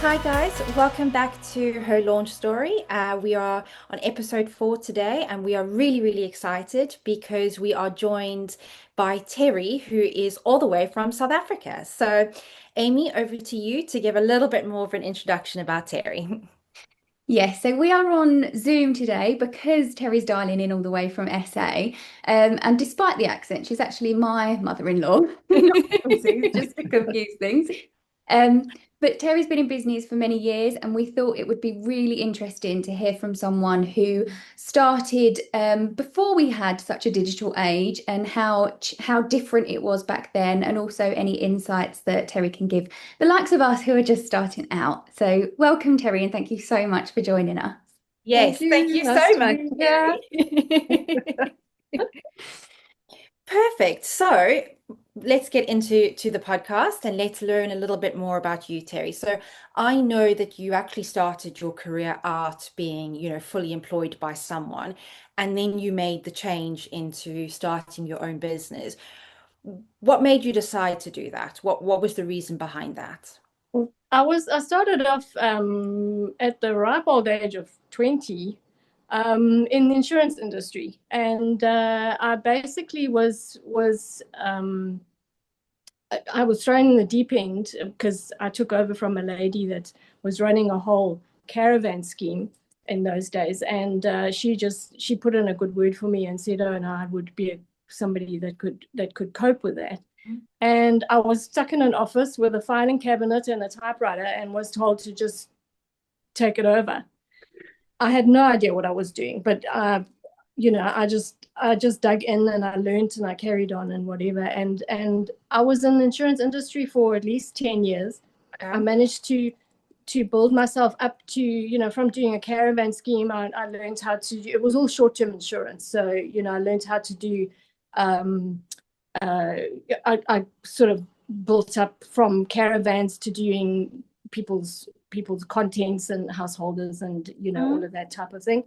Hi guys, welcome back to Her Launch Story. We are on episode 4 today, and we are really excited because we are joined by Terry, who is all the way from South Africa. So, Amy, over to you to give a little bit more of an introduction about Terry. Yes, so we are on Zoom today because Terry's dialing in all the way from SA. And despite the accent, she's actually my mother-in-law, not Elsie's, just to confuse things. Um, but Terry's been in business for many years, and we thought it would be really interesting to hear from someone who started before we had such a digital age, and how different it was back then, and also any insights that Terry can give the likes of us who are just starting out. So, welcome, Terry, and thank you so much for joining us. Thank Yes, thank you. you Nice so to much, be here. Terry. Perfect. So let's get into the podcast and let's learn a little bit more about you, Terry. So I know that you actually started your career out being, fully employed by someone, and then you made the change into starting your own business. What made you decide to do that? What was the reason behind that? I started off at the ripe old age of 20 in the insurance industry, and I basically I was thrown in the deep end because I took over from a lady that was running a whole caravan scheme in those days, and she put in a good word for me and said, "Oh, and I would be somebody that could cope with that." And I was stuck in an office with a filing cabinet and a typewriter and was told to just take it over. I had no idea what I was doing, but I just dug in and I learned and I carried on and whatever. And I was in the insurance industry for at least 10 years. I Okay. managed to build myself up to, from doing a caravan scheme, I learned how to do, it was all short-term insurance. So, I learned how to do um, uh, I sort of built up from caravans to doing people's contents and householders and all Mm. of that type of thing.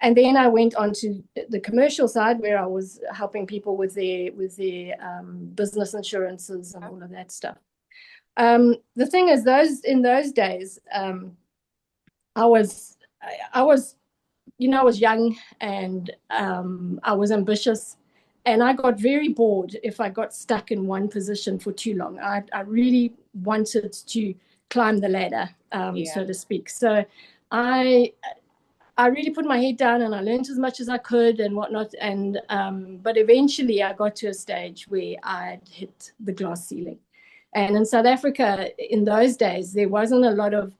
And then I went on to the commercial side where I was helping people with their business insurances and all of that stuff. The thing is, those in those days, I was I was I was young and I was ambitious, and I got very bored if I got stuck in one position for too long. I really wanted to climb the ladder, Yeah. so to speak. So I I really put my head down and I learned as much as I could and whatnot. And but eventually I got to a stage where I'd hit the glass ceiling. And in South Africa in those days, there wasn't a lot of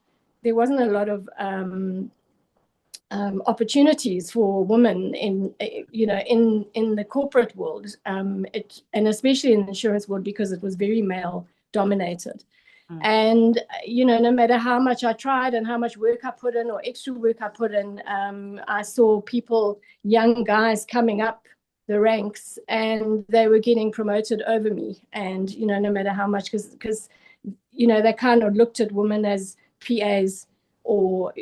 opportunities for women in the corporate world, and especially in the insurance world because it was very male dominated. Mm. And no matter how much I tried and how much work I put in or extra work I put in, I saw people, young guys, coming up the ranks, and they were getting promoted over me. And no matter how much, because they kind of looked at women as PAs or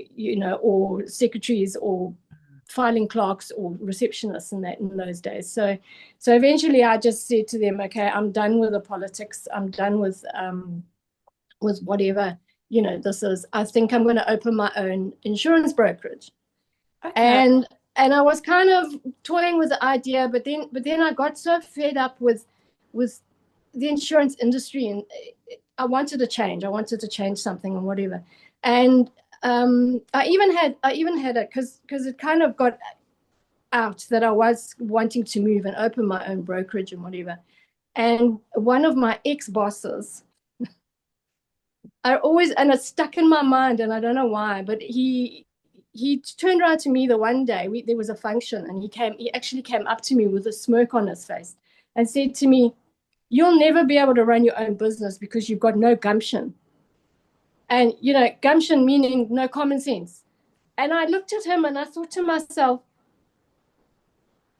secretaries or filing clerks or receptionists in that in those days. So eventually I just said to them, okay, I'm done with the politics. I'm done with whatever this is. I think I'm going to open my own insurance brokerage. Okay. And I was kind of toying with the idea, but then I got so fed up with the insurance industry, and I wanted to change. I wanted to change something and whatever. And I even had it because it kind of got out that I was wanting to move and open my own brokerage and whatever. And one of my ex bosses, and it's stuck in my mind, and I don't know why, but he turned around to me the one day. There was a function, and he actually came up to me with a smirk on his face and said to me, "You'll never be able to run your own business because you've got no gumption." And gumption meaning no common sense. And I looked at him and I thought to myself,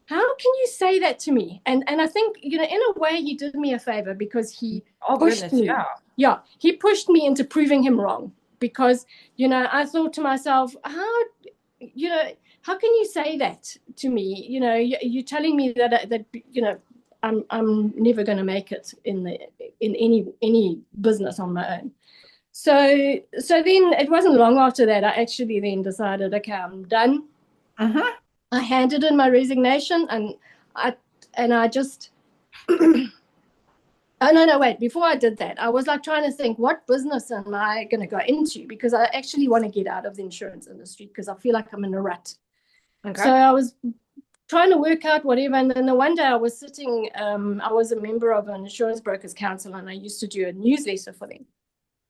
how can you say that to me? And I think, in a way he did me a favor because he Oh pushed goodness, me. yeah. Yeah, he pushed me into proving him wrong because, I thought to myself, you know, how can you say that to me? You're telling me that I'm never going to make it in any business on my own. so then it wasn't long after that I actually then decided, okay, I'm done. I handed in my resignation, and I just oh no, wait, before I did that, I was like trying to think, what business am I going to go into, because I actually want to get out of the insurance industry because I feel like I'm in a rut. So I was trying to work out whatever, and then the one day I was sitting, I was a member of an insurance brokers council, and I used to do a newsletter for them.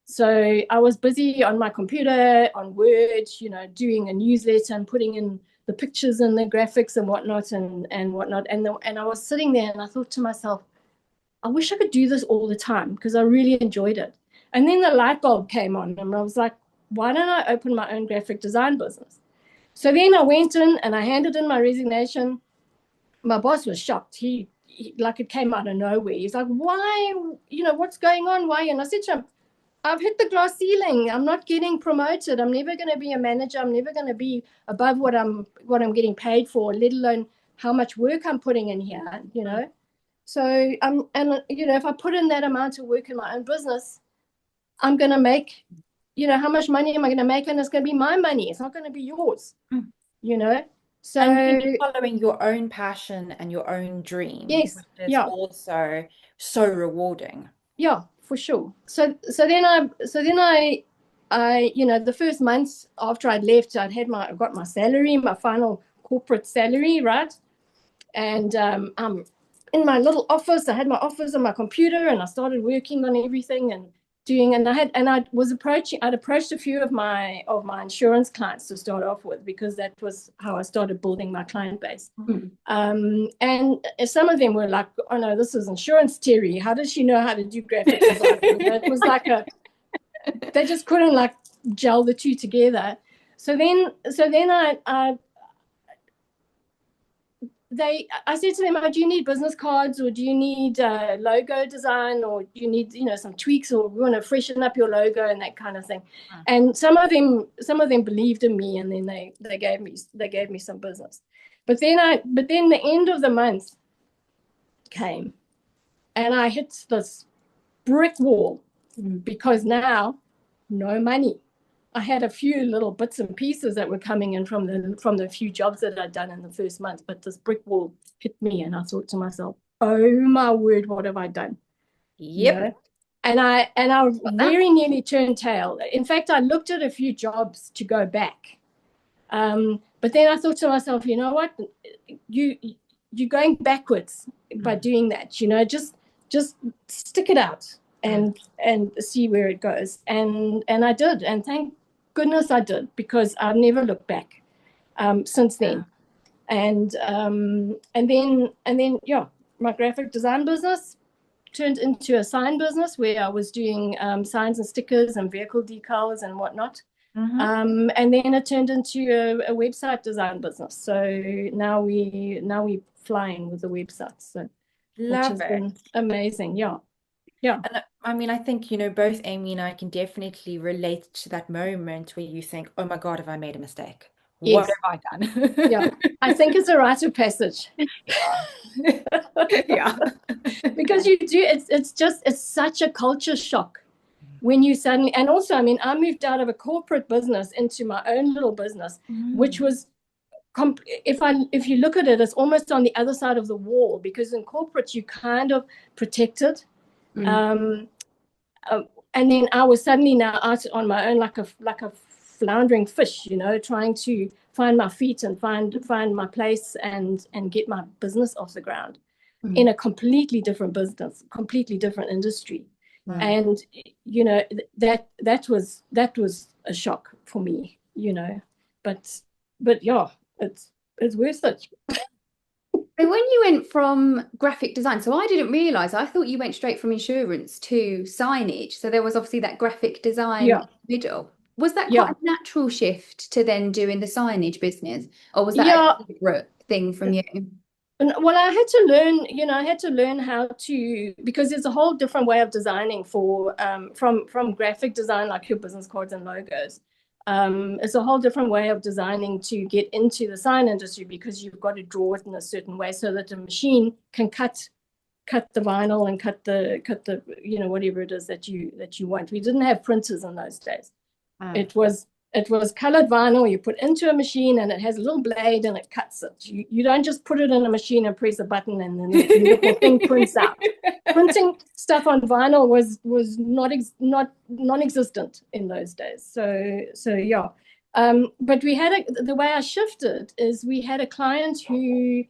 So I was busy on my computer, on Word, doing a newsletter and putting in the pictures and the graphics and whatnot and whatnot. And I was sitting there and I thought to myself, I wish I could do this all the time because I really enjoyed it. And then the light bulb came on and I was like, why don't I open my own graphic design business? So then I went in and I handed in my resignation. My boss was shocked. He like, it came out of nowhere. He's like, why, what's going on? Why? And I said to him, I've hit the glass ceiling. I'm not getting promoted. I'm never going to be a manager. I'm never going to be above what I'm getting paid for, let alone how much work I'm putting in here. So and if I put in that amount of work in my own business, I'm going to make, how much money am I going to make? And it's going to be my money. It's not going to be yours, So and you're following your own passion and your own dream, yes, which is also so rewarding. yeah, for sure. So then I the first months after I'd left, I got my salary, my final corporate salary, right? And I'm in my little office. I had my office and my computer, and I started working on everything and doing. And I'd approached a few of my insurance clients to start off with, because that was how I started building my client base. And some of them were like, "Oh no, this is insurance, Terry. How does she know how to do graphic design?" It was like they just couldn't like gel the two together. So then I said to them, oh, do you need business cards, or do you need logo design, or do you need some tweaks, or we want to freshen up your logo and that kind of thing. And some of them believed in me, and then they gave me some business. But then the end of the month came, and I hit this brick wall, because now no money. I had a few little bits and pieces that were coming in from the few jobs that I'd done in the first month, but this brick wall hit me, and I thought to myself, "Oh my word, what have I done?" Yep. And I very nearly turned tail. In fact, I looked at a few jobs to go back, but then I thought to myself, you know what, you're going backwards by doing that. Just stick it out and see where it goes. And I did, and thank goodness I did, because I've never looked back since then. And then my graphic design business turned into a sign business, where I was doing signs and stickers and vehicle decals and whatnot. And then it turned into a website design business. So now we flying with the websites. So which has been amazing. Yeah. And I mean, I think, both Amy and I can definitely relate to that moment where you think, oh my God, have I made a mistake? What Yes. have I done? Yeah. I think it's a rite of passage. Yeah. Because it's such a culture shock when you suddenly, and also, I mean, I moved out of a corporate business into my own little business, which was, if you look at it, it's almost on the other side of the wall, because in corporate you kind of protected. And then I was suddenly now out on my own, like a floundering fish, trying to find my feet and find my place and get my business off the ground in a completely different business, completely different industry. And that was a shock for me, but yeah, it's worth it. So when you went from graphic design, so I didn't realize, I thought you went straight from insurance to signage. So there was obviously that graphic design middle. Was that quite a natural shift to then doing the signage business, or was that a separate thing from you? Well, I had to learn how to, because there's a whole different way of designing for from graphic design, like your business cards and logos. It's a whole different way of designing to get into the sign industry, because you've got to draw it in a certain way so that the machine can cut cut the vinyl and cut the whatever it is that you want. We didn't have printers in those days. It was colored vinyl you put into a machine, and it has a little blade and it cuts it. You don't just put it in a machine and press a button and then the beautiful thing prints out. Printing stuff on vinyl was not non-existent in those days. So yeah. But we had the way I shifted is we had a client who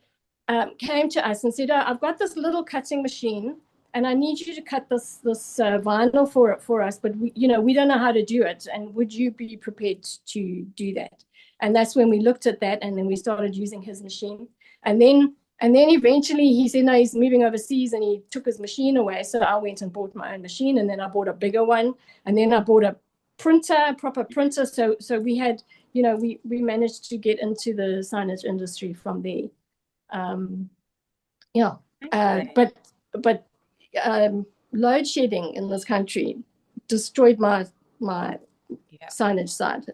came to us and said, "Oh, I've got this little cutting machine, and I need you to cut this vinyl for us, but we don't know how to do it, and would you be prepared to do that?" And that's when we looked at that, and then we started using his machine, and then eventually he said, no, he's moving overseas, and he took his machine away. So I went and bought my own machine, and then I bought a bigger one, and then I bought a proper printer. So we had, we managed to get into the signage industry from there. But load shedding in this country destroyed my signage side.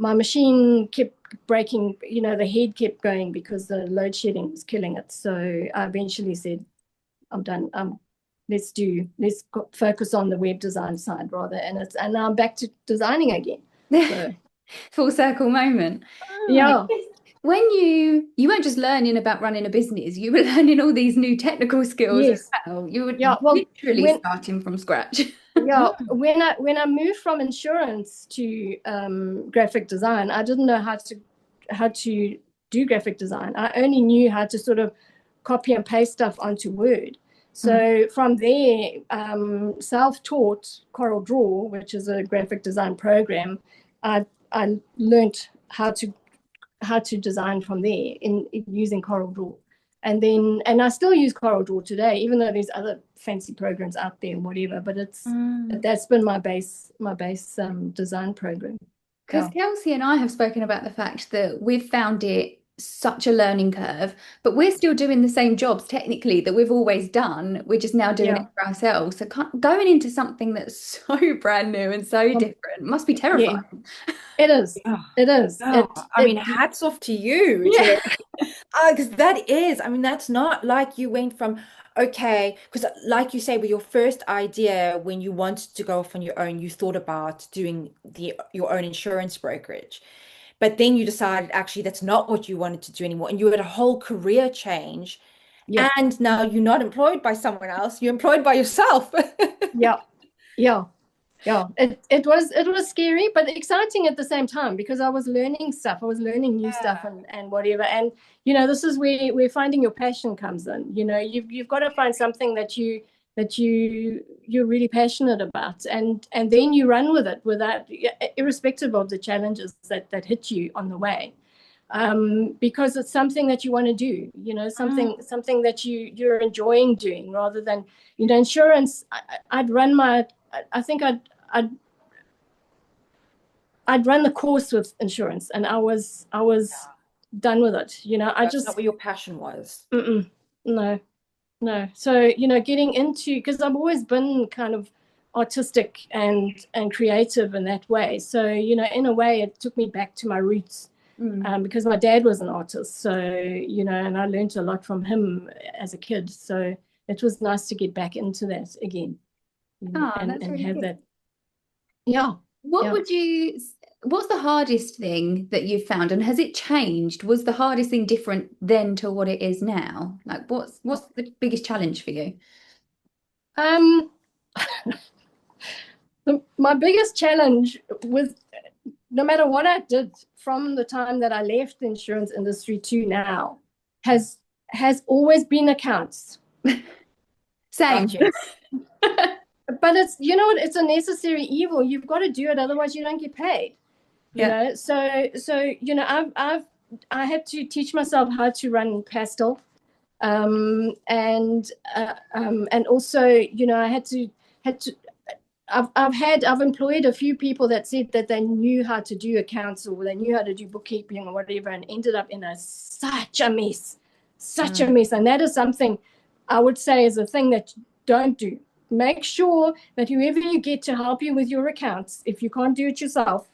My machine kept breaking, the head kept going because the load shedding was killing it. So I eventually said, I'm done. Let's focus on the web design side rather. And now I'm back to designing again. So. Full circle moment. Yeah. When you weren't just learning about running a business, you were learning all these new technical skills as well. You were literally starting from scratch. Yeah, when I moved from insurance to graphic design, I didn't know how to do graphic design. I only knew how to sort of copy and paste stuff onto Word. So from there, self-taught Corel Draw, which is a graphic design program, I learned how to design from there in using Corel Draw. And I still use Corel Draw today, even though there's other fancy programs out there and whatever, but that's been my base design program. Because Kelsey and I have spoken about the fact that we've found it such a learning curve, but we're still doing the same jobs technically that we've always done. We're just now doing it for ourselves. So going into something that's so brand new and so different must be terrifying. Yeah. It is. It is. I mean, hats off to you. Yeah. Because that's not like you went from, okay, because like you say, with your first idea, when you wanted to go off on your own, you thought about doing your own insurance brokerage. But then you decided actually that's not what you wanted to do anymore. And you had a whole career change. Yeah. And now you're not employed by someone else, you're employed by yourself. Yeah. It was scary, but exciting at the same time, because I was learning stuff. I was learning new stuff and whatever. And, this is where finding your passion comes in. You've got to find something that you're really passionate about, and then you run with it irrespective of the challenges that hit you on the way, because it's something that you want to do, something that you're enjoying doing, rather than insurance. I'd run the course with insurance, and I was done with it. That's not what your passion was. No. So, getting into, because I've always been kind of artistic and creative in that way. So, in a way, it took me back to my roots, because my dad was an artist. So, and I learned a lot from him as a kid. So it was nice to get back into that again. That's really have good. That. Yeah. What's the hardest thing that you've found, and has it changed? Was the hardest thing different then to what it is now? Like, what's the biggest challenge for you? My biggest challenge was, no matter what I did from the time that I left the insurance industry to now, has always been accounts. Same. But it's, it's a necessary evil. You've got to do it, otherwise you don't get paid. So I had to teach myself how to run Pastel, and also I had to. I've employed a few people that said that they knew how to do accounts, or they knew how to do bookkeeping or whatever, and ended up in such a mess, and that is something I would say is a thing that you don't do. Make sure that whoever you get to help you with your accounts, if you can't do it yourself,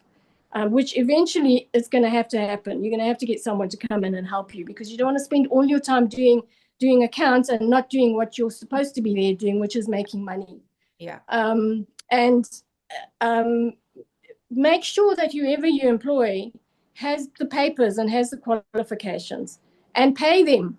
which eventually is going to have to happen, you're going to have to get someone to come in and help you, because you don't want to spend all your time doing doing accounts and not doing what you're supposed to be there doing, which is making money. Yeah. And make sure that whoever you employ has the papers and has the qualifications, and pay them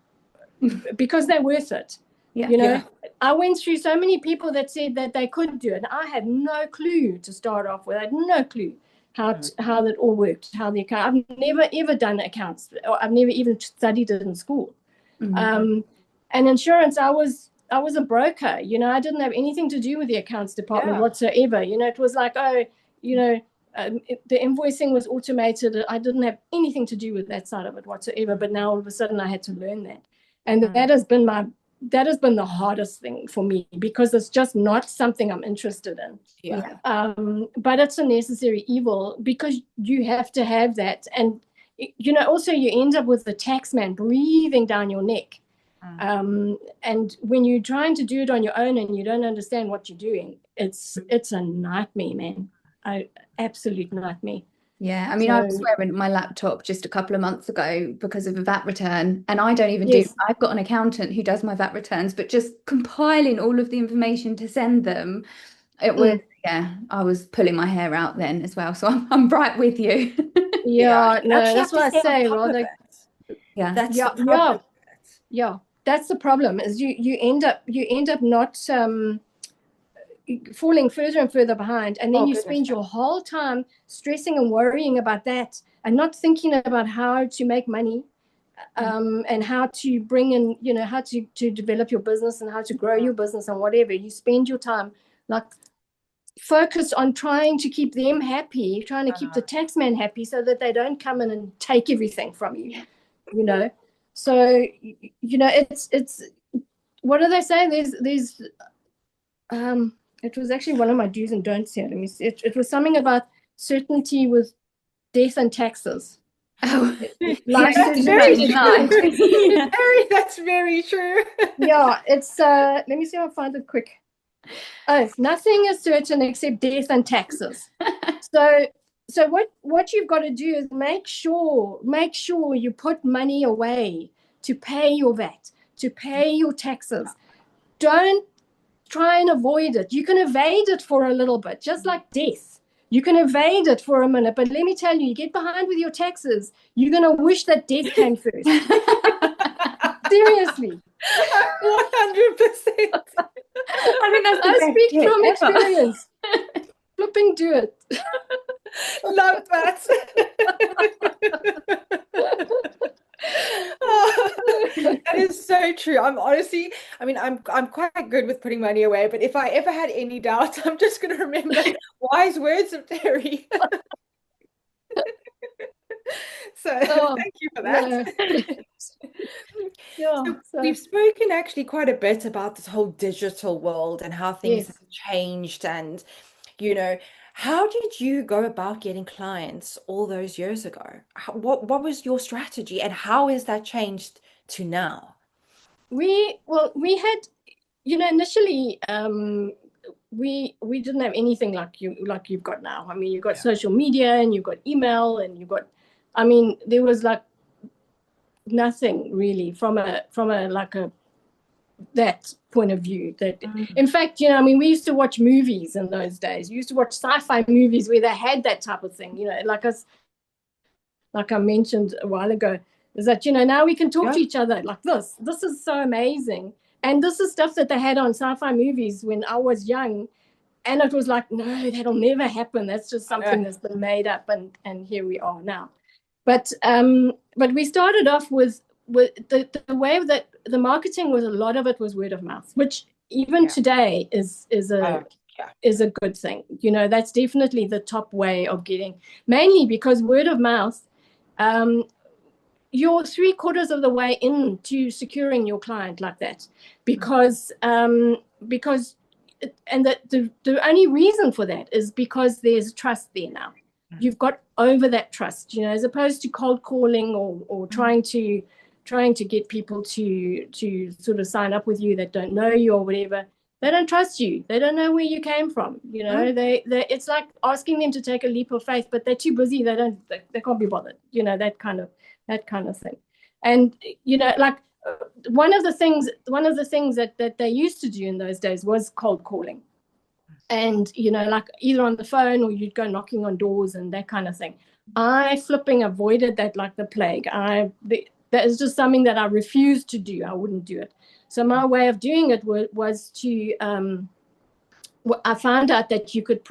because they're worth it. Yeah. You know, Yeah. I went through so many people that said that they couldn't do it. And I had no clue to start off with. I had no clue how that all worked, how the account. I've never ever done accounts. I've never even studied it in school. And insurance, I was a broker. You know, I didn't have anything to do with the accounts department whatsoever. You know, it was like, the invoicing was automated. I didn't have anything to do with that side of it whatsoever. But now all of a sudden I had to learn that. And that has been the hardest thing for me, because it's just not something I'm interested in. Yeah. But it's a necessary evil, because you have to have that. And, you know, also you end up with the tax man breathing down your neck. And when you're trying to do it on your own and you don't understand what you're doing, it's a nightmare, man. Absolute nightmare. Yeah, I mean, I was wearing my laptop just a couple of months ago because of a VAT return, and I don't even I've got an accountant who does my VAT returns, but just compiling all of the information to send them, it was, I was pulling my hair out then as well. So I'm right with you. No, that's what I say. Rather, that's the problem. That's the problem. Is you end up not falling further and further behind, and then you spend your whole time stressing and worrying about that, and not thinking about how to make money, and how to bring in, you know, how to develop your business and how to grow your business and whatever. You spend your time like focused on trying to keep them happy, trying to keep the tax man happy, so that they don't come in and take everything from you, you know. So, you know, it's what do they say? There's it was actually one of my do's and don'ts here. Let me see. It was something about certainty with death and taxes. Oh, That's very true. That's very true. Yeah, it's let me see if I find it quick. Oh, nothing is certain except death and taxes. So what you've got to do is make sure you put money away to pay your VAT, to pay your taxes. Don't try and avoid it. You can evade it for a little bit, just like death. You can evade it for a minute, but let me tell you, you get behind with your taxes, you're going to wish that death came first. Seriously. 100%. I think that's I speak from experience. Flipping do it. Love that. That is so true. I'm quite good with putting money away, but if I ever had any doubt, I'm just going to remember wise words of Terry. So thank you for that. So we've spoken actually quite a bit about this whole digital world and how things have changed, and, you know, how did you go about getting clients all those years ago? What was your strategy, and how has that changed to now? We had, you know, initially we didn't have anything like you've got now. I mean, you've got social media and you've got email and you've got, I mean, there was like nothing really from a that point of view. That in fact, you know, I mean, we used to watch movies in those days. We used to watch sci-fi movies where they had that type of thing, you know, like I mentioned a while ago, is that, you know, now we can talk to each other like this. This is so amazing. And this is stuff that they had on sci-fi movies when I was young. And it was like, no, that'll never happen. That's just something that's been made up. And here we are now. But we started off with the way that the marketing was, a lot of it was word of mouth, which even today is a good thing. You know, that's definitely the top way of getting, mainly because word of mouth, you're 3/4 of the way into securing your client like that, because and the only reason for that is because there's trust there now. You've got over that trust, you know, as opposed to cold calling or trying to get people to sort of sign up with you that don't know you or whatever. They don't trust you. They don't know where you came from. You know, they it's like asking them to take a leap of faith, but they're too busy. They can't be bothered. You know, that kind of thing. And, you know, like one of the things that they used to do in those days was cold calling. And, like either on the phone or you'd go knocking on doors and that kind of thing. I flipping avoided that like the plague. That is just something that I refused to do. I wouldn't do it. So my way of doing it was to, I found out that you could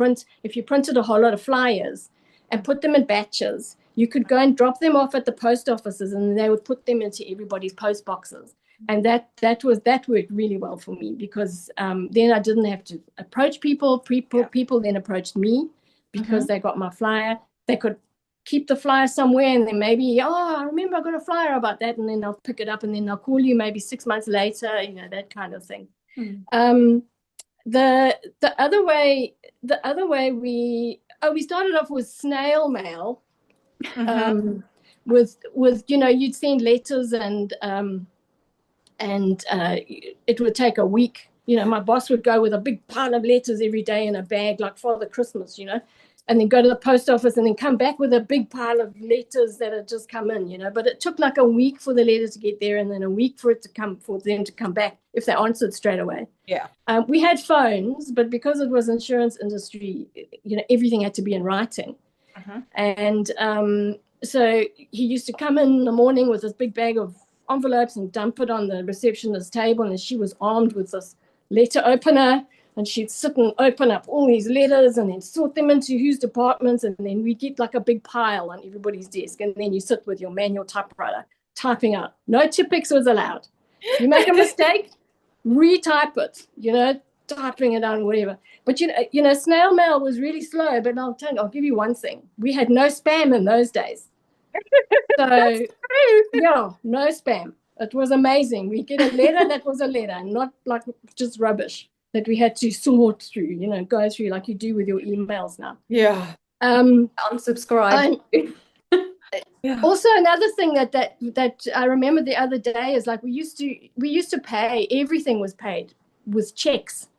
if you printed a whole lot of flyers and put them in batches, you could go and drop them off at the post offices and they would put them into everybody's post boxes. And that worked really well for me, because then I didn't have to approach people. People then approached me because they got my flyer. They could keep the flyer somewhere, and then maybe, I remember I got a flyer about that, and then they'll pick it up, and then they'll call you maybe 6 months later, that kind of thing. The other way we started off with snail mail, with you'd send letters and it would take a week. My boss would go with a big pile of letters every day in a bag, like Father Christmas, and then go to the post office and then come back with a big pile of letters that had just come in, But it took like a week for the letter to get there, and then a week for them to come back if they answered straight away. Yeah. We had phones, but because it was insurance industry, everything had to be in writing. And so he used to come in the morning with this big bag of envelopes and dump it on the receptionist's table, and she was armed with this letter opener, and she'd sit and open up all these letters and then sort them into whose departments, and then we'd get like a big pile on everybody's desk, and then you sit with your manual typewriter typing out. No Tipex was allowed. If you make a mistake, retype it, typing it out or whatever. But snail mail was really slow, but I'll give you one thing. We had no spam in those days. So, yeah, no spam. It was amazing. We get a letter that was a letter, not like just rubbish that we had to sort through, go through like you do with your emails now. Yeah. Unsubscribe. Yeah. Also, another thing that I remember the other day is like we used to pay. Everything was paid with checks.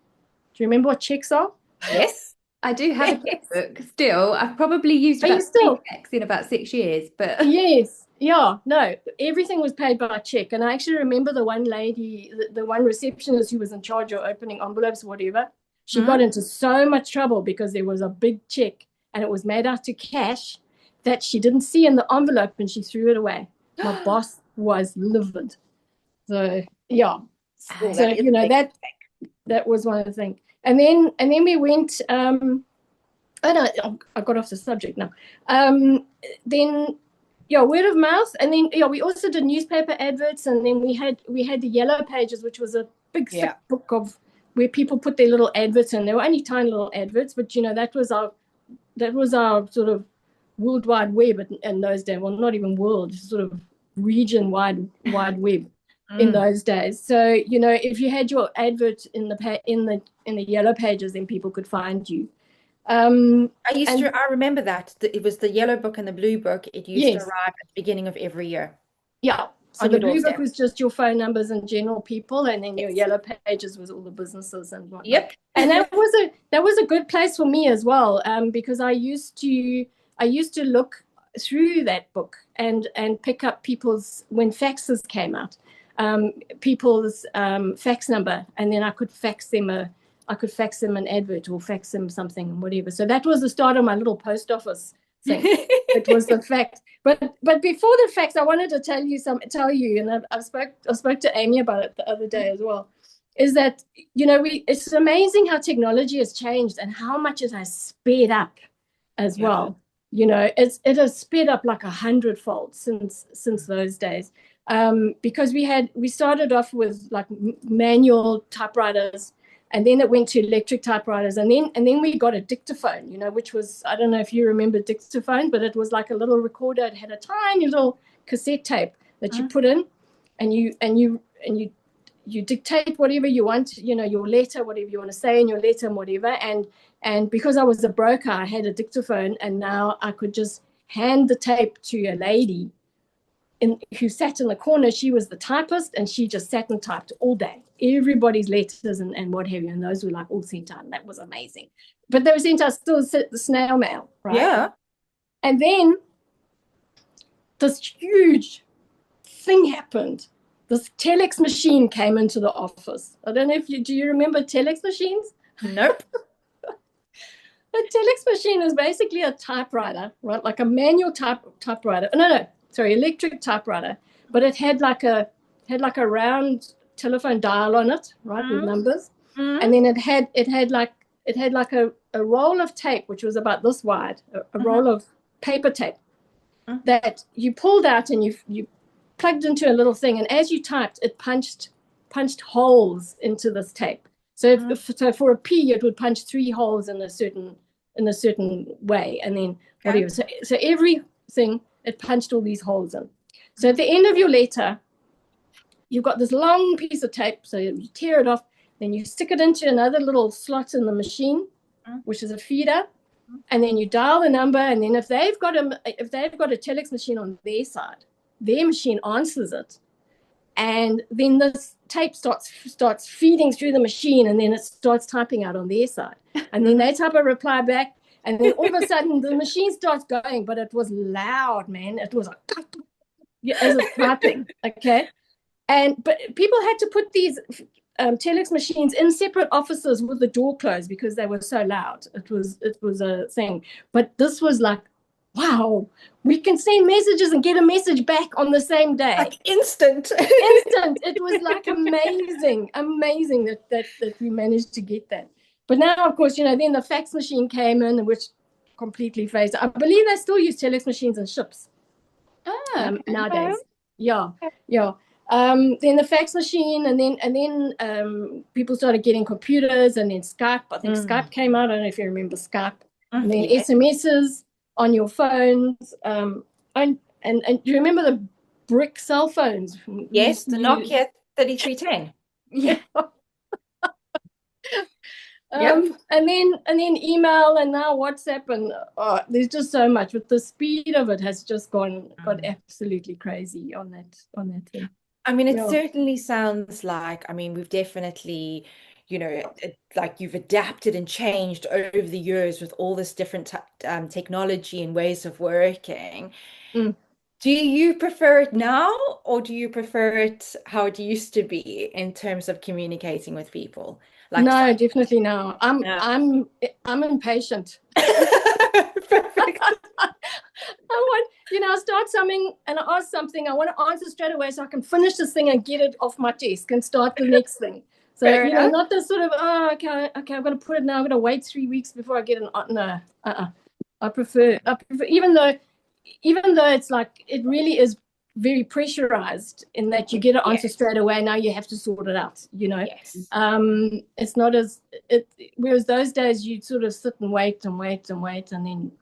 Do you remember what checks are? Yes. I do have a checkbook still. I've probably used about 3 checks in about 6 years, but yes, yeah, no, everything was paid by check. And I actually remember the one lady, the one receptionist who was in charge of opening envelopes, whatever. She got into so much trouble because there was a big check and it was made out to cash that she didn't see in the envelope, and she threw it away. My boss was livid. So yeah, so that was one of the things. And then we went. I got off the subject now. Then word of mouth, and then we also did newspaper adverts, and then we had the Yellow Pages, which was a big thick book of where people put their little adverts in. They were only tiny little adverts, but that was our sort of World Wide Web in those days. Well, not even world, sort of region wide web in those days. So if you had your advert in the Yellow Pages, then people could find you. I remember that it was the yellow book and the blue book. It used to arrive at the beginning of every year. Yeah. So the blue book was just your phone numbers and general people, and then your Yellow Pages was all the businesses and whatnot. Yep. And that was a good place for me as well, because I used to look through that book and pick up people's, when faxes came out, people's fax number, and then I could fax them an advert or fax them something and whatever. So that was the start of my little post office thing. It was the fax. But before the fax, I wanted to tell you, and I spoke to Amy about it the other day as well, is that it's amazing how technology has changed and how much it has sped up as well. It has sped up like 100-fold since those days. Because we started off with like manual typewriters, and then it went to electric typewriters, and then we got a dictaphone, which was, I don't know if you remember dictaphone, but it was like a little recorder. It had a tiny little cassette tape that you put in, and you dictate whatever you want, your letter, whatever you want to say in your letter and whatever. And because I was a broker, I had a dictaphone, and now I could just hand the tape to a lady who sat in the corner. She was the typist, and she just sat and typed all day, everybody's letters and what have you, and those were like all sent out, and that was amazing. But they were sent out still the snail mail, right? Yeah. And then this huge thing happened this telex machine came into the office. I don't know if do you remember telex machines? Nope. A telex machine is basically a typewriter, right? Like a manual typewriter. No, sorry, electric typewriter. But it had like a round telephone dial on it, right, with numbers. And then it had like a roll of tape, which was about this wide, a roll of paper tape that you pulled out and you plugged into a little thing, and as you typed, it punched holes into this tape. So so for a P, it would punch 3 holes in a certain way, and then whatever. So everything it punched all these holes in. So at the end of your letter, you've got this long piece of tape. So you tear it off, then you stick it into another little slot in the machine, which is a feeder, and then you dial the number. And then if they've got a telex machine on their side, their machine answers it, and then this tape starts feeding through the machine, and then it starts typing out on their side, and then they type a reply back, and then all of a sudden the machine starts going, but it was loud, man. It was like as it's typing, okay. But people had to put these telex machines in separate offices with the door closed because they were so loud. It was a thing. But this was like, wow, we can send messages and get a message back on the same day. Like instant. It was like amazing that we managed to get that. But now, of course, then the fax machine came in, which completely phased. I believe they still use telex machines in ships nowadays. Yeah. Then the fax machine, and then people started getting computers, and then Skype. I think Skype came out. I don't know if you remember Skype. And then SMSs on your phones. And do you remember the brick cell phones? Yes, the Nokia 3310. Yeah. Yep. And then email, and now WhatsApp, and there's just so much. But the speed of it has just gone absolutely crazy on that thing. I mean, it certainly sounds like, we've definitely, like you've adapted and changed over the years with all this different technology and ways of working. Do you prefer it now, or do you prefer it how it used to be in terms of communicating with people? No, definitely now. I'm impatient. Perfect. I start something and I ask something, I want to answer straight away so I can finish this thing and get it off my desk and start the next thing. So, not the sort of, okay, I'm going to put it now, I'm going to wait 3 weeks before I get an, no, I prefer, even though it's like, it really is very pressurized in that you get an answer straight away. Now you have to sort it out, Yes. It's not whereas those days you sort of sit and wait and wait and wait, and then,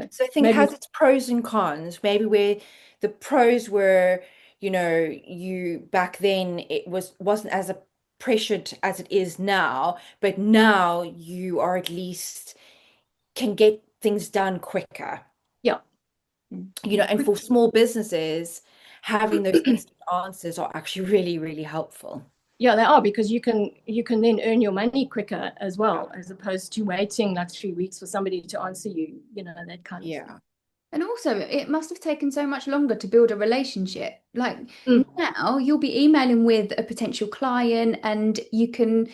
So I think it has its pros and cons. Maybe where the pros were, you back then it wasn't as pressured as it is now, but now you are at least can get things done quicker. Yeah. And for small businesses, having those instant answers are actually really, really helpful. Yeah, they are, because you can then earn your money quicker as well, as opposed to waiting like 3 weeks for somebody to answer you, that kind of stuff. And also, it must have taken so much longer to build a relationship. Like now, you'll be emailing with a potential client, and you can,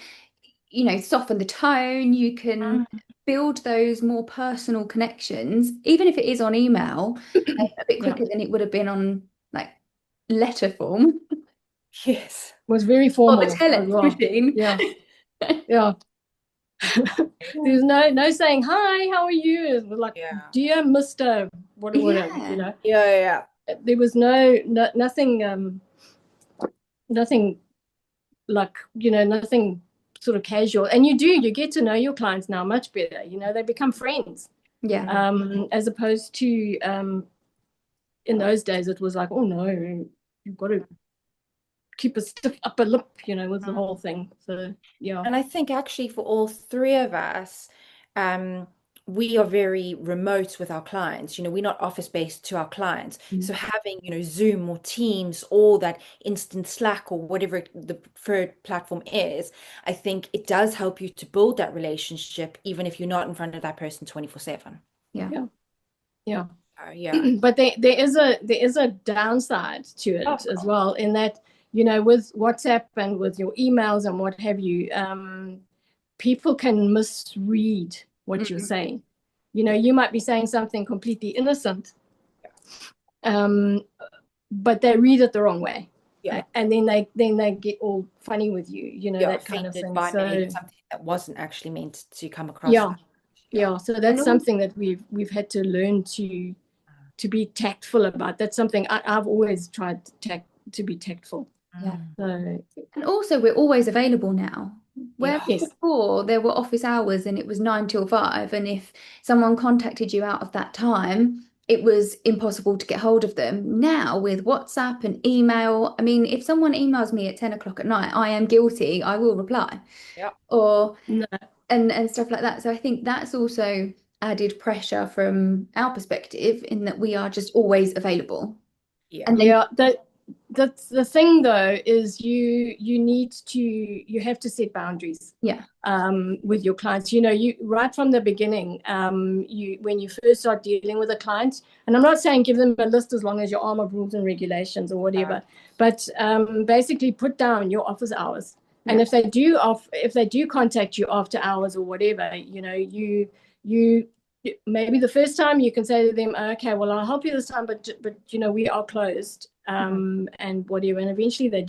soften the tone. You can build those more personal connections, even if it is on email, a bit quicker than it would have been on like letter form. Yes. It was very formal. Or the telex machine. Yeah. Yeah. There's no saying, hi, how are you? It was like, dear Mr. whatever, Yeah. There was nothing like, nothing sort of casual. And you get to know your clients now much better. They become friends. Yeah. As opposed to in those days, it was like, oh no, you've got to keep a stiff upper lip, with the whole thing. So and I think actually for all three of us, we are very remote with our clients. We're not office based to our clients. So having, Zoom or Teams or that instant Slack or whatever the preferred platform is, I think it does help you to build that relationship, even if you're not in front of that person 24/7. Yeah. But there is a downside to it as well, in that with WhatsApp and with your emails and what have you, people can misread what you're saying. You might be saying something completely innocent, but they read it the wrong way. Yeah. And then they get all funny with you, that kind of thing. By So maybe something that wasn't actually meant to come across. yeah. So that's something that we've had to learn to be tactful about. That's something I've always tried to be tactful. Yeah. So, and also we're always available now. Where Yes. before there were office hours and it was 9 till 5, and if someone contacted you out of that time, it was impossible to get hold of them. Now with WhatsApp and email, I mean, if someone emails me at 10 o'clock at night, I am guilty, I will reply. Yeah. Or No. and stuff like that. So I think that's also added pressure from our perspective in that we are just always available. Yeah. And then That's the thing though, is you have to set boundaries. Yeah. With your clients, you right from the beginning, when you first start dealing with a client, and I'm not saying give them a list as long as your arm of rules and regulations or whatever, but basically put down your office hours. And if they do contact you after hours or whatever, you maybe the first time you can say to them, okay, well, I'll help you this time, but we are closed, and whatever. And eventually they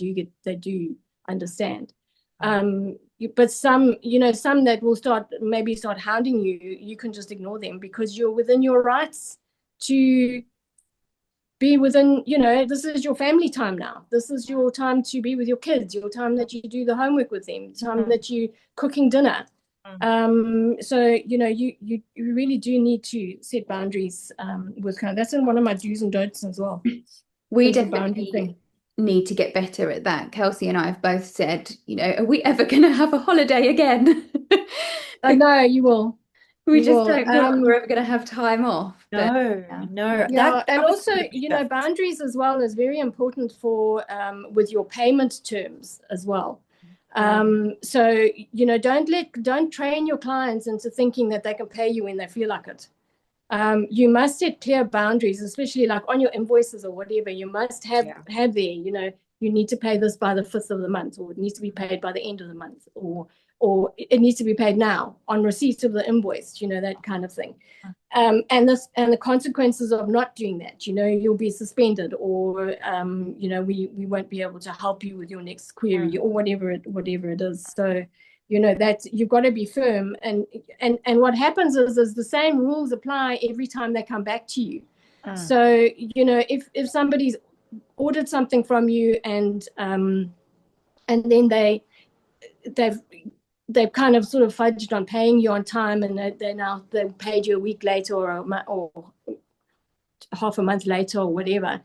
do understand. But some that will start hounding you, you can just ignore them, because you're within your rights to be within, this is your family time now. This is your time to be with your kids, your time that you do the homework with them, time that you cooking dinner. So you really do need to set boundaries with kind of, that's in one of my do's and don'ts as well. We definitely need to get better at that. Kelsey and I have both said, are we ever going to have a holiday again? I know you will. We just don't feel like we're ever going to have time off. No. Yeah, and also, boundaries as well is very important for with your payment terms as well. So don't train your clients into thinking that they can pay you when they feel like it. You must set clear boundaries, especially like on your invoices or whatever. You must have there, you need to pay this by the 5th of the month, or it needs to be paid by the end of the month, or it needs to be paid now on receipt of the invoice, that kind of thing. And the consequences of not doing that, you'll be suspended, or we won't be able to help you with your next query, or whatever it is. So that you've got to be firm, and what happens is the same rules apply every time they come back to you. So if somebody's ordered something from you, and then they've kind of sort of fudged on paying you on time, and they've paid you a week later, or half a month later, or whatever,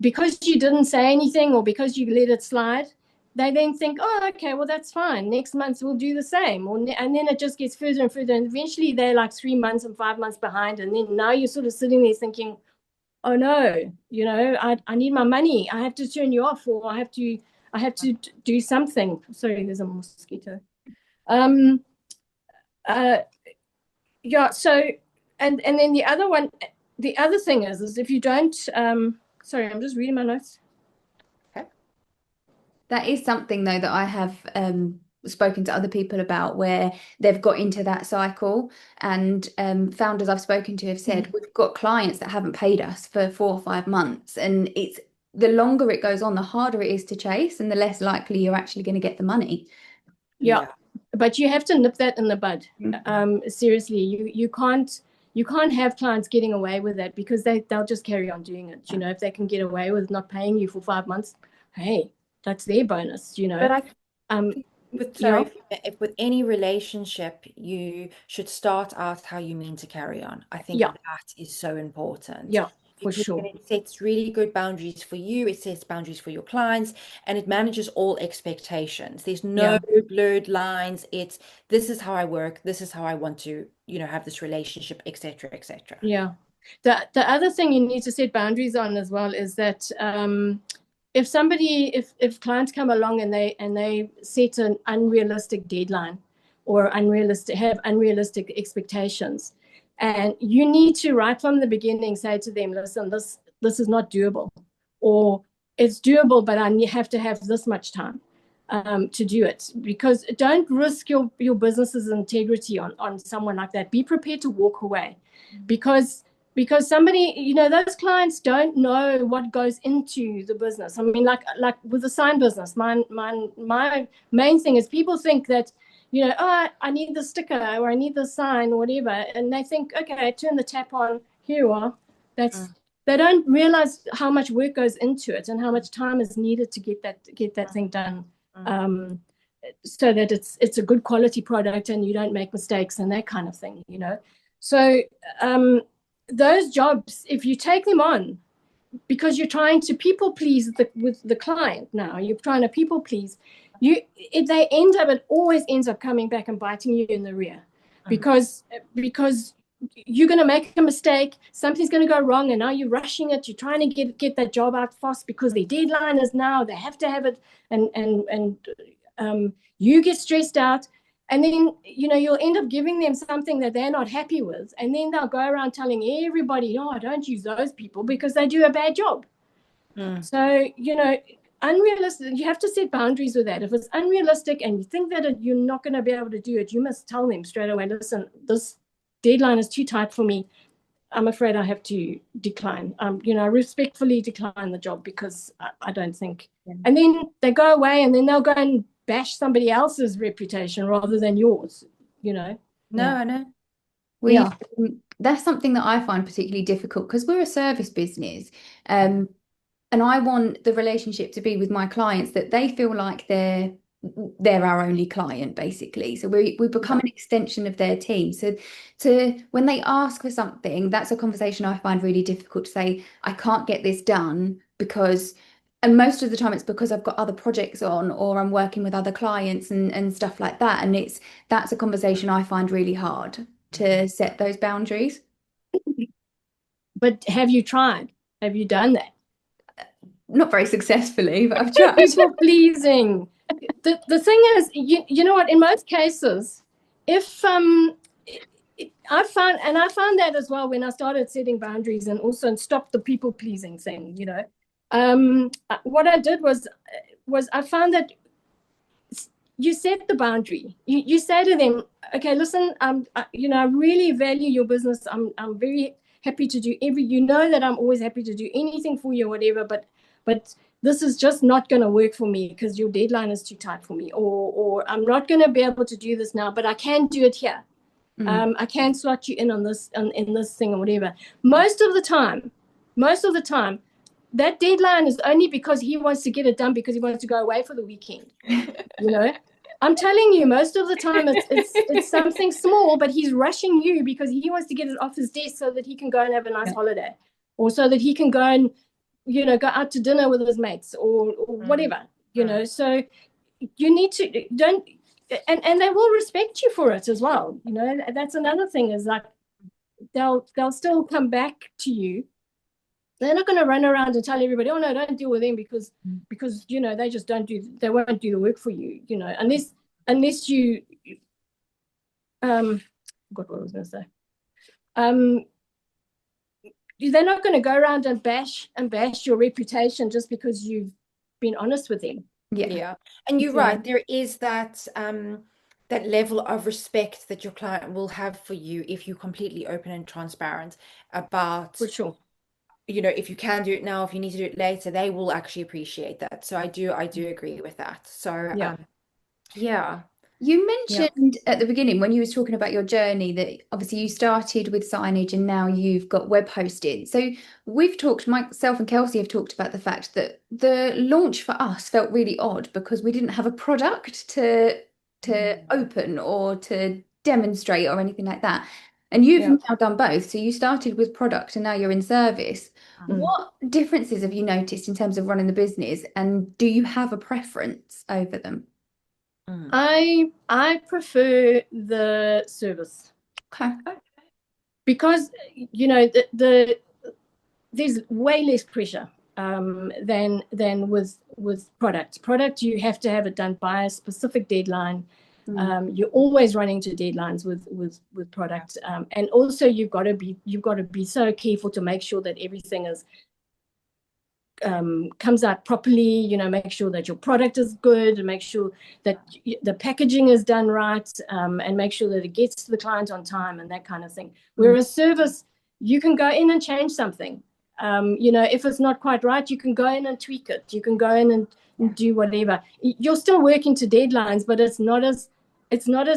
because you didn't say anything, or because you let it slide, they then think, oh, okay, well, that's fine. Next month we'll do the same. And then it just gets further and further. And eventually they're like 3 months and 5 months behind. And then now you're sort of sitting there thinking, oh no, I need my money. I have to turn you off, or I have to do something. Sorry, there's a mosquito. Yeah. So, and then the other thing is if you don't, sorry, I'm just reading my notes. That is something, though, that I have spoken to other people about, where they've got into that cycle, and founders I've spoken to have said, we've got clients that haven't paid us for 4 or 5 months, and it's the longer it goes on, the harder it is to chase, and the less likely you're actually going to get the money. Yeah. But you have to nip that in the bud. Seriously, you can't have clients getting away with that, because they'll just carry on doing it. If they can get away with not paying you for 5 months, hey, that's their bonus, But with any relationship, you should start out how you mean to carry on. I think that is so important. Yeah, for sure. It sets really good boundaries for you. It sets boundaries for your clients, and it manages all expectations. There's no blurred lines. It's, this is how I work. This is how I want to, have this relationship, etc., etc. Yeah. The other thing you need to set boundaries on as well is that if clients come along and they set an unrealistic deadline, or have unrealistic expectations, and you need to, right from the beginning, say to them, listen, this is not doable, or it's doable, but I have to have this much time to do it. Because don't risk your business's integrity on someone like that. Be prepared to walk away, because somebody, you know, those clients don't know what goes into the business. I mean, like with the sign business, my main thing is people think that, you know, oh, I need the sticker or I need the sign or whatever, and they think, okay, turn the tap on, here you are. They don't realize how much work goes into it and how much time is needed to get that thing done, so that it's a good quality product and you don't make mistakes and that kind of thing, you know. So those jobs, if you take them on because you're trying to people please with the client, now you're trying to people please, it always ends up coming back and biting you in the rear, because you're going to make a mistake, something's going to go wrong, and now you're rushing it, you're trying to get that job out fast because their deadline is now, they have to have it, and you get stressed out, and then, you know, you'll end up giving them something that they're not happy with, and then they'll go around telling everybody, oh, don't use those people because they do a bad job. So, you know, unrealistic, you have to set boundaries with that. If it's unrealistic and you think that you're not going to be able to do it, you must tell them straight away, listen, this deadline is too tight for me, I'm afraid I have to decline. You know, respectfully decline the job, because I don't think. And then they go away, and then they'll go and bash somebody else's reputation rather than yours. You know. No, no. That's something that I find particularly difficult, because we're a service business, and I want the relationship to be with my clients that they feel like they're our only client, basically. So we become an extension of their team. So when they ask for something, that's a conversation I find really difficult to say, I can't get this done because, and most of the time it's because I've got other projects on, or I'm working with other clients and stuff like that. And that's a conversation I find really hard to set those boundaries. But have you tried? Have you done that? Not very successfully, but I've tried. People pleasing. The thing is, you know what, in most cases, if I found that as well when I started setting boundaries and also stopped the people pleasing thing, you know. What I did was I found that you set the boundary. You say to them, okay, listen, you know, I really value your business. I'm very happy to do you know that I'm always happy to do anything for you or whatever, but this is just not going to work for me because your deadline is too tight for me, or I'm not going to be able to do this now, but I can do it here. I can slot you in on this, in this thing or whatever. Most of the time, that deadline is only because he wants to get it done because he wants to go away for the weekend. You know, I'm telling you, most of the time it's something small, but he's rushing you because he wants to get it off his desk so that he can go and have a nice holiday, or so that he can go and, you know, go out to dinner with his mates or whatever, you know. So you need to and they will respect you for it as well. You know, that's another thing, is like they'll still come back to you. They're not going to run around and tell everybody, oh no, don't deal with them because you know, they won't do the work for you, you know, unless you forgot what I was going to say. They're not going to go around and bash your reputation just because you've been honest with them. Yeah. And you're right, there is that that level of respect that your client will have for you if you're completely open and transparent about, For sure, you know, if you can do it now, if you need to do it later, they will actually appreciate that. So I do agree with that. So yeah. You mentioned at the beginning when you was talking about your journey that obviously you started with signage and now you've got web hosting. So we've talked, myself and Kelsey have talked about the fact that the launch for us felt really odd because we didn't have a product to open or to demonstrate or anything like that. And you've now done both. So you started with product and now you're in service. What differences have you noticed in terms of running the business, and do you have a preference over them? I prefer the service. Okay. Because, you know, there's way less pressure than with product. Product, you have to have it done by a specific deadline. You're always running to deadlines with product, and also you've got to be so careful to make sure that everything is comes out properly, make sure that your product is good, and make sure that the packaging is done right, and make sure that it gets to the client on time and that kind of thing. Whereas service, you can go in and change something. If it's not quite right, you can go in and tweak it. You can go in and do whatever. You're still working to deadlines, but it's not as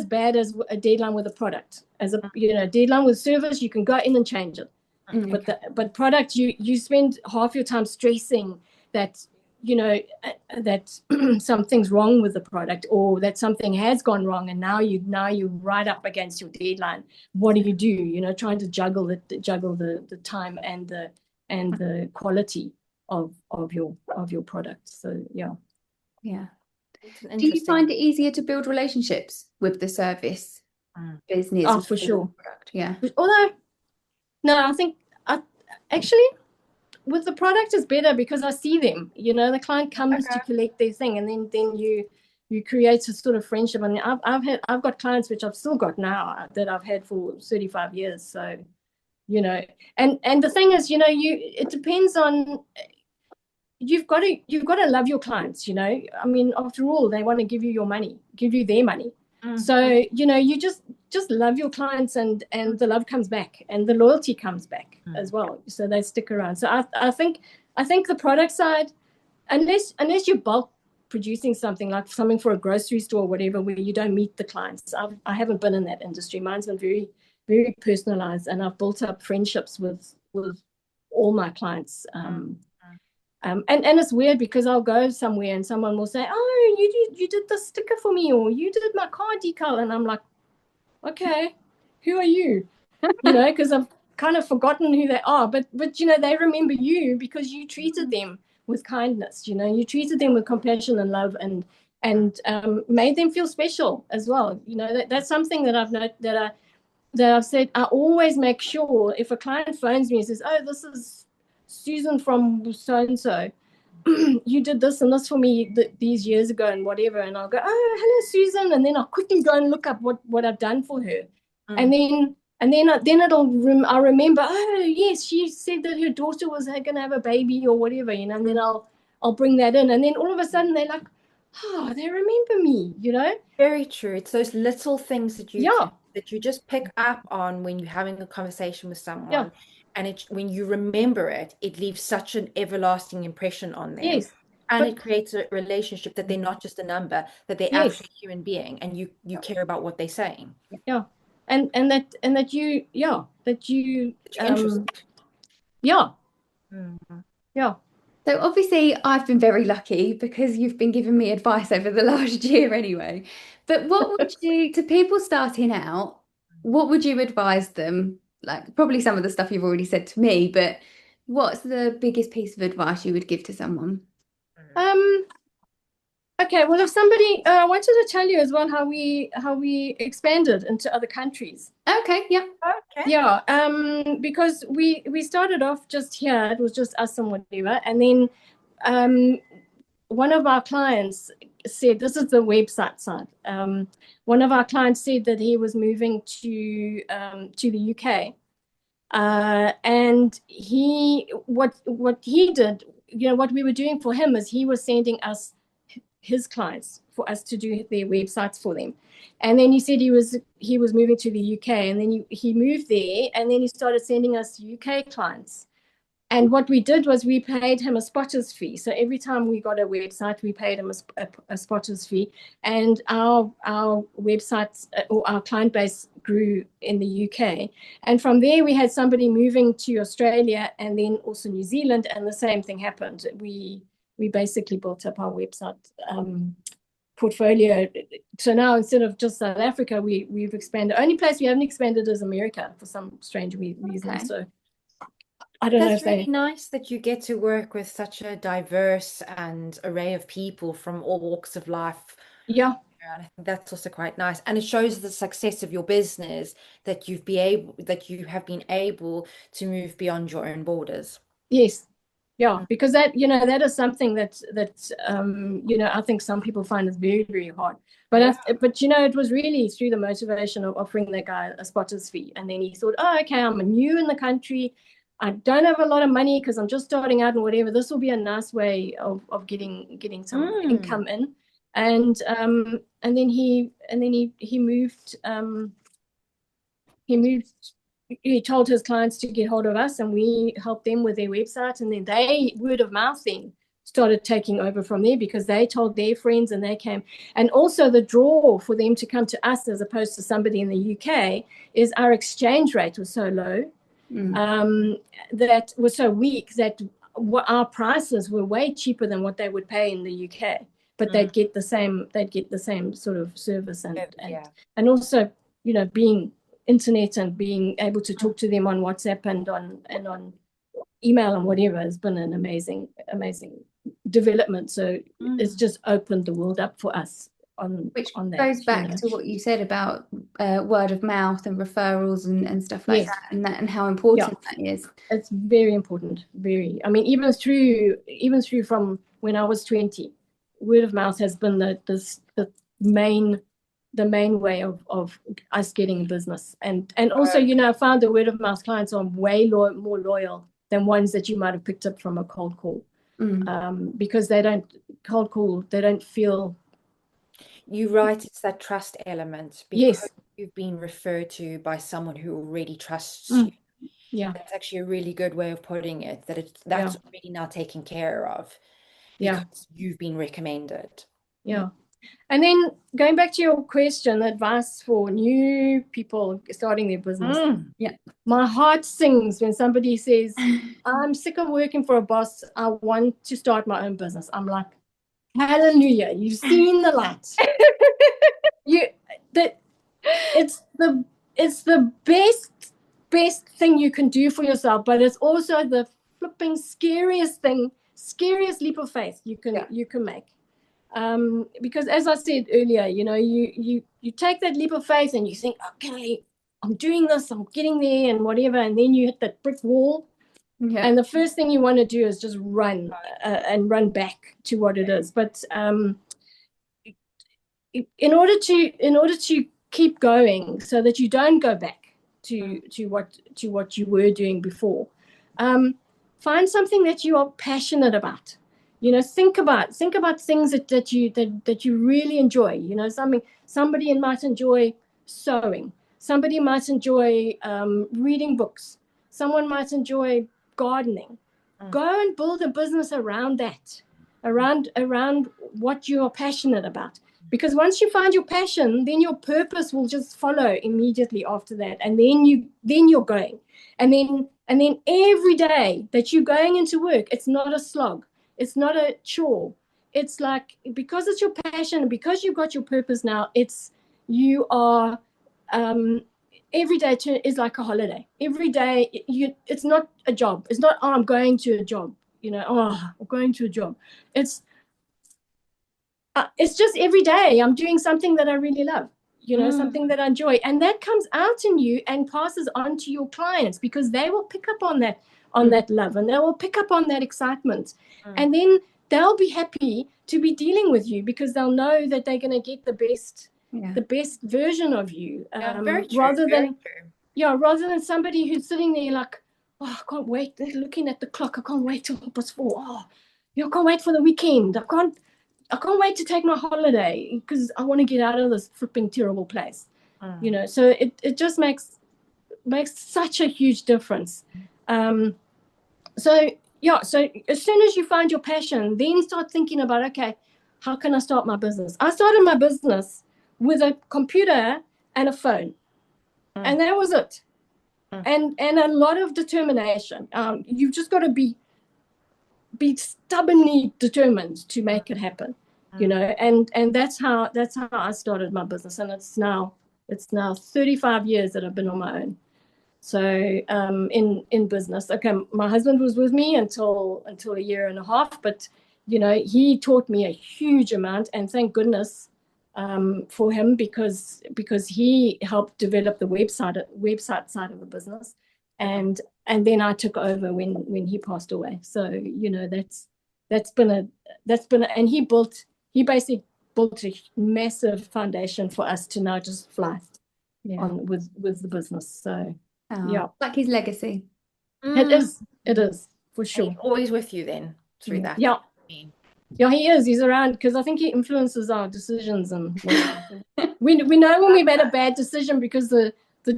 bad as a deadline with a product. As a deadline with service, you can go in and change it. But product, you spend half your time stressing that that something's wrong with the product, or that something has gone wrong, and now you're right up against your deadline. What do you do? Trying to juggle the time and the quality of your product. So yeah. Do you find it easier to build relationships with the service business? Oh, for sure. Product? Yeah. Although, no, I think actually with the product is better because I see them. The client comes to collect their thing, and then you create a sort of friendship. I mean, I've got clients which I've still got now that I've had for 35 years. So, and the thing is, it depends on. You've got to love your clients. I mean, after all, they want to give you their money. So, you just love your clients, and the love comes back, and the loyalty comes back as well. So they stick around. So I think the product side, unless you're bulk producing something like something for a grocery store or whatever, where you don't meet the clients. I haven't been in that industry. Mine's been very, very personalized, and I've built up friendships with all my clients. And it's weird because I'll go somewhere and someone will say, "Oh, you did the sticker for me," or "You did my car decal," and I'm like, "Okay, who are you?" Because I've kind of forgotten who they are. But they remember you because you treated them with kindness. You treated them with compassion and love, and made them feel special as well. That's something that I've said. I always make sure if a client phones me and says, "Oh, this is Susan from so-and-so, you did this and this for me these years ago," and whatever, and I'll go, "Oh, hello, Susan," and then I'll quickly go and look up what I've done for her, and then I'll remember, "Oh yes, she said that her daughter was going to have a baby or whatever," and then I'll bring that in, and then all of a sudden they're like, "Oh, they remember me," Very true. It's those little things that you just pick up on when you're having a conversation with someone. Yeah. And when you remember it, it leaves such an everlasting impression on them. Yes. And it creates a relationship that they're not just a number, that they're actually a human being, and you care about what they're saying. Yeah. And that you interested. Yeah. Yeah. So obviously I've been very lucky because you've been giving me advice over the last year anyway. But what would you, to people starting out, what would you advise them? Like probably some of the stuff you've already said to me, but what's the biggest piece of advice you would give to someone? Okay, well, if somebody, I wanted to tell you as well how we expanded into other countries. Okay, yeah. Okay. Yeah, because we started off just here, it was just us and whatever, and then one of our clients said, this is the website side. One of our clients said that he was moving to the UK, and what he did, what we were doing for him is he was sending us his clients for us to do their websites for them. And then he said he was moving to the UK, and then he moved there, and then he started sending us UK clients. And what we did was we paid him a spotter's fee. So every time we got a website, we paid him a spotter's fee. And our websites or our client base grew in the UK. And from there, we had somebody moving to Australia and then also New Zealand, and the same thing happened. We basically built up our website portfolio. So now instead of just South Africa, we've expanded. The only place we haven't expanded is America for some strange reason. Okay. So I don't know if really nice that you get to work with such a diverse and array of people from all walks of life. Yeah. And I think that's also quite nice. And it shows the success of your business that you have been able to move beyond your own borders. Yes. Yeah, because that is something that I think some people find is very, very hard. But it was really through the motivation of offering that guy a spotter's fee, and then he thought, oh, okay, I'm new in the country, I don't have a lot of money because I'm just starting out and whatever. This will be a nice way of getting some income in. And then he moved he told his clients to get hold of us, and we helped them with their website, and then they word of mouth then started taking over from there because they told their friends and they came. And also the draw for them to come to us as opposed to somebody in the UK is our exchange rate was so low, that was so weak that our prices were way cheaper than what they would pay in the UK, but they'd get the same sort of service and also, you know, being internet and being able to talk to them on WhatsApp and on email and whatever has been an amazing development. So it's just opened the world up for us on that. Goes back to what you said about word of mouth and referrals and stuff like that, and how important that is. It's very important. Very. I mean, even through from when I was 20, word of mouth has been the main way of us getting business. And also, you know, I found the word of mouth clients are way more loyal than ones that you might have picked up from a cold call. Because they don't feel. You're right, it's that trust element because you've been referred to by someone who already trusts you. Yeah. That's actually a really good way of putting it, that's already now taken care of because you've been recommended. Yeah. And then going back to your question, advice for new people starting their business. My heart sings when somebody says, I'm sick of working for a boss. I want to start my own business. I'm like, hallelujah, you've seen the light. It's the best thing you can do for yourself, but it's also the flipping scariest leap of faith you can make. Because as I said earlier, you know, you take that leap of faith and you think, okay, I'm doing this, I'm getting there and whatever, and then you hit that brick wall. And the first thing you want to do is just run and run back to what it is. But in order to keep going so that you don't go back to what you were doing before, find something that you are passionate about. You know, think about things that you really enjoy. You know, somebody might enjoy sewing. Somebody might enjoy reading books. Someone might enjoy gardening. Go and build a business around that, around what you are passionate about. Because once you find your passion, then your purpose will just follow immediately after that, and then you're going, and then every day that you're going into work, it's not a slog, it's not a chore. It's like, because it's your passion, because you've got your purpose now, you are every day is like a holiday. Every day it's not a job. It's not, I'm going to a job. You know, I'm going to a job. It's just every day I'm doing something that I really love, you know, something that I enjoy. And that comes out in you and passes on to your clients, because they will pick up on that love, and they will pick up on that excitement. And then they'll be happy to be dealing with you, because they'll know that they're going to get the best version of you. Very true, rather very true. Rather than somebody who's sitting there like, oh, I can't wait. They're looking at the clock. I can't wait till 4:30. Oh, I can't wait for the weekend. I can't wait to take my holiday because I want to get out of this flipping terrible place. You know, so it just makes such a huge difference. So as soon as you find your passion, then start thinking about, okay, how can I start my business? I started my business with a computer and a phone, and that was it. And a lot of determination. You've just got to be stubbornly determined to make it happen, you know. And that's how I started my business, and it's now 35 years that I've been on my own. So in business, okay, my husband was with me until a year and a half, but you know, he taught me a huge amount, and thank goodness for him, because he helped develop the website side of the business, and then I took over when he passed away. So you know, that's been and he basically built a massive foundation for us to now just fly on with the business. So. Yeah, like his legacy. It is for And sure. he's always with you then through that. Yeah. Yeah, he is. He's around because I think he influences our decisions and whatever. we know when we made a bad decision because the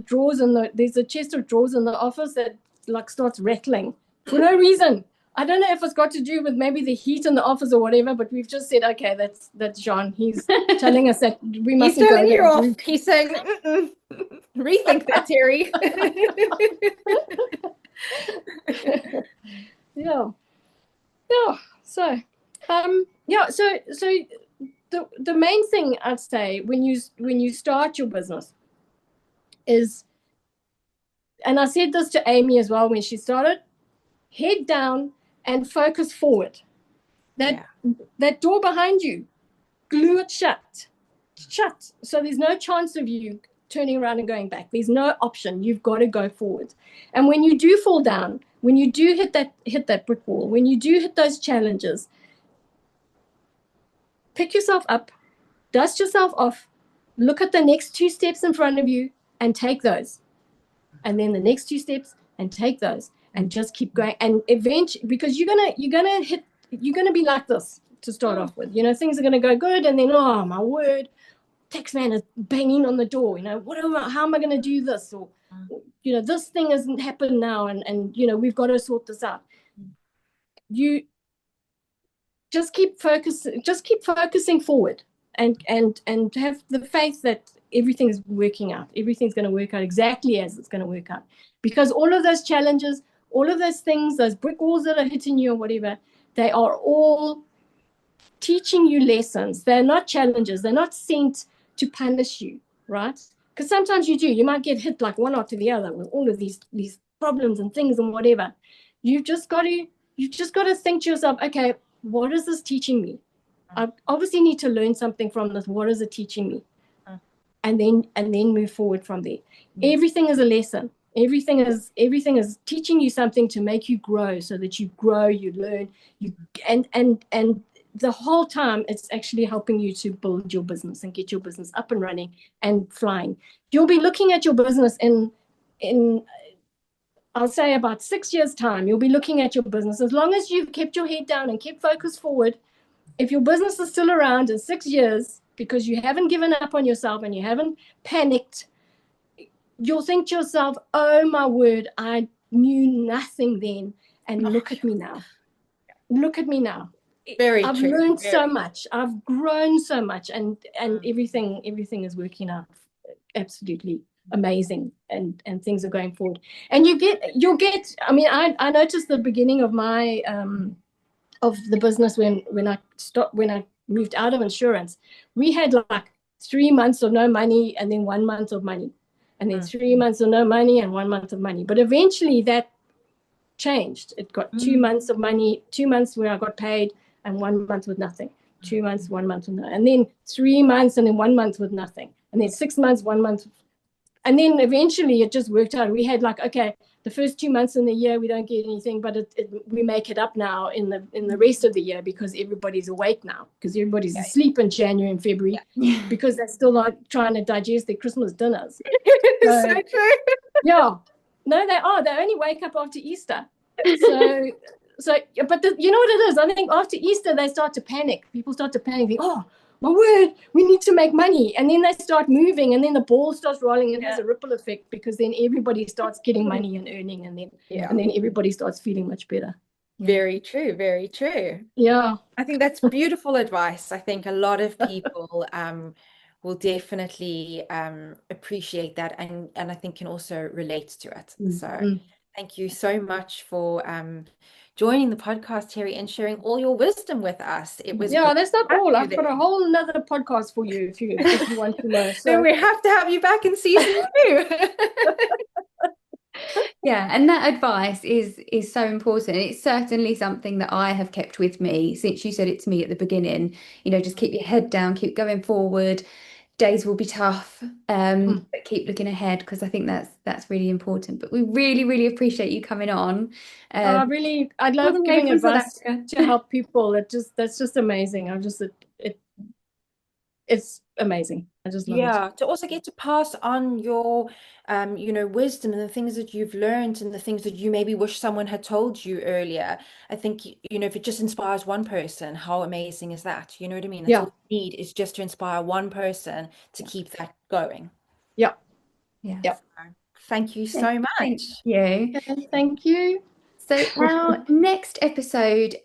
drawers there's a chest of drawers in the office that like starts rattling for no reason. I don't know if it's got to do with maybe the heat in the office or whatever, but we've just said, okay, that's John. He's telling us that we He's mustn't go telling you there. off. He's saying, rethink that, Terry. Yeah. Yeah. So, yeah. So the main thing I'd say when you start your business is, and I said this to Amy as well when she started, head down and focus forward. That door behind you, glue it shut. So there's no chance of you turning around and going back. There's no option. You've got to go forward. And when you do fall down, when you do hit that brick wall, when you do hit those challenges, pick yourself up, dust yourself off, look at the next 2 steps in front of you and take those. And then the next 2 steps and take those and just keep going. And eventually, because you're gonna be like this to start off with. Things are gonna go good, and then, oh my word, tax man is banging on the door. How am I gonna do this? Or this thing hasn't happened now, and we've got to sort this out. You just keep focusing forward and have the faith that everything is working out. Everything's going to work out exactly as it's going to work out, because all of those challenges, all of those things, those brick walls that are hitting you or whatever, they are all teaching you lessons. They're not challenges. They're not sent to punish you, right? Because sometimes you might get hit like one after the other with all of these problems and things and whatever. You've just got to think to yourself, okay, what is this teaching me? I obviously need to learn something from this. What is it teaching me? And then move forward from there. Everything is a lesson. Everything is teaching you something to make you grow, so that you grow, you learn, and the whole time it's actually helping you to build your business and get your business up and running and flying. You'll be looking at your business in I'll say about 6 years' time. You'll be looking at your business. As long as you've kept your head down and kept focus forward, if your business is still around in 6 years because you haven't given up on yourself and you haven't panicked, you'll think to yourself, oh my word, I knew nothing then, and look at me now. Look at me now. I've learned so much. I've grown so much, and everything is working out absolutely amazing, and things are going forward. And you'll get. I mean, I noticed the beginning of my of the business when I moved out of insurance, we had like 3 months of no money, and then 1 month of money, and then 3 months of no money and 1 month of money. But eventually that changed. It got 2 months of money, 2 months where I got paid, and 1 month with nothing. 2 months, 1 month with nothing, and then 3 months, and then 1 month with nothing, and then 6 months, 1 month, and then eventually it just worked out. We had like, okay, the first 2 months in the year we don't get anything, but we make it up now in the rest of the year, because everybody's awake now, because everybody's asleep in January and February, because they're still like trying to digest their Christmas dinners. So true. Yeah, no, they are. They only wake up after Easter. So, but you know what it is? I think after Easter they start to panic. People start to panic. They, oh my word, we need to make money, and then they start moving, and then the ball starts rolling. It has a ripple effect, because then everybody starts getting money and earning, and then everybody starts feeling much better. Very true. Very true. Yeah, I think that's beautiful advice. I think a lot of people will definitely appreciate that, and I think can also relate to it. So thank you so much for joining the podcast, Terry, and sharing all your wisdom with us. It was that's not all. I've got a whole nother podcast for you if you want to know. So then we have to have you back in season 2. Yeah, and that advice is so important. It's certainly something that I have kept with me since you said it to me at the beginning. Just keep your head down, keep going forward. Days will be tough, but keep looking ahead, because I think that's really important. But we really, really appreciate you coming on. I'd love giving advice to help people. That's just amazing. It's amazing. I just love it. Yeah, to also get to pass on your, wisdom and the things that you've learned and the things that you maybe wish someone had told you earlier. I think, if it just inspires one person, how amazing is that? You know what I mean? That's all Yeah, you need is just to inspire one person to Yeah. keep that going. yeah, yeah. Yes. Thank you Thank so thank much. you. Okay, thank you. So our next episode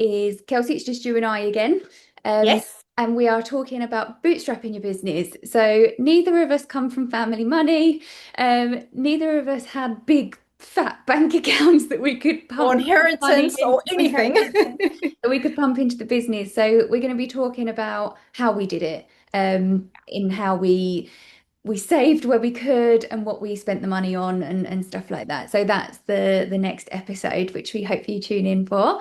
is Kelsey, it's just you and I again. Yes. And we are talking about bootstrapping your business. So neither of us come from family money. Neither of us had big fat bank accounts that we could Or pump money inheritance or into, anything. inheritance, that we could pump into the business. So we're going to be talking about how we did it, in how we saved where we could and what we spent the money on and stuff like that. So that's the next episode, which we hope you tune in for.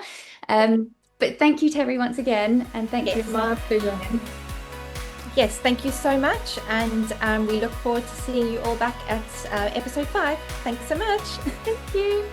But thank you, Terry, once again, and thank you. Yes. My pleasure. Yes, thank you so much. And we look forward to seeing you all back at episode 5. Thanks so much. Thank you.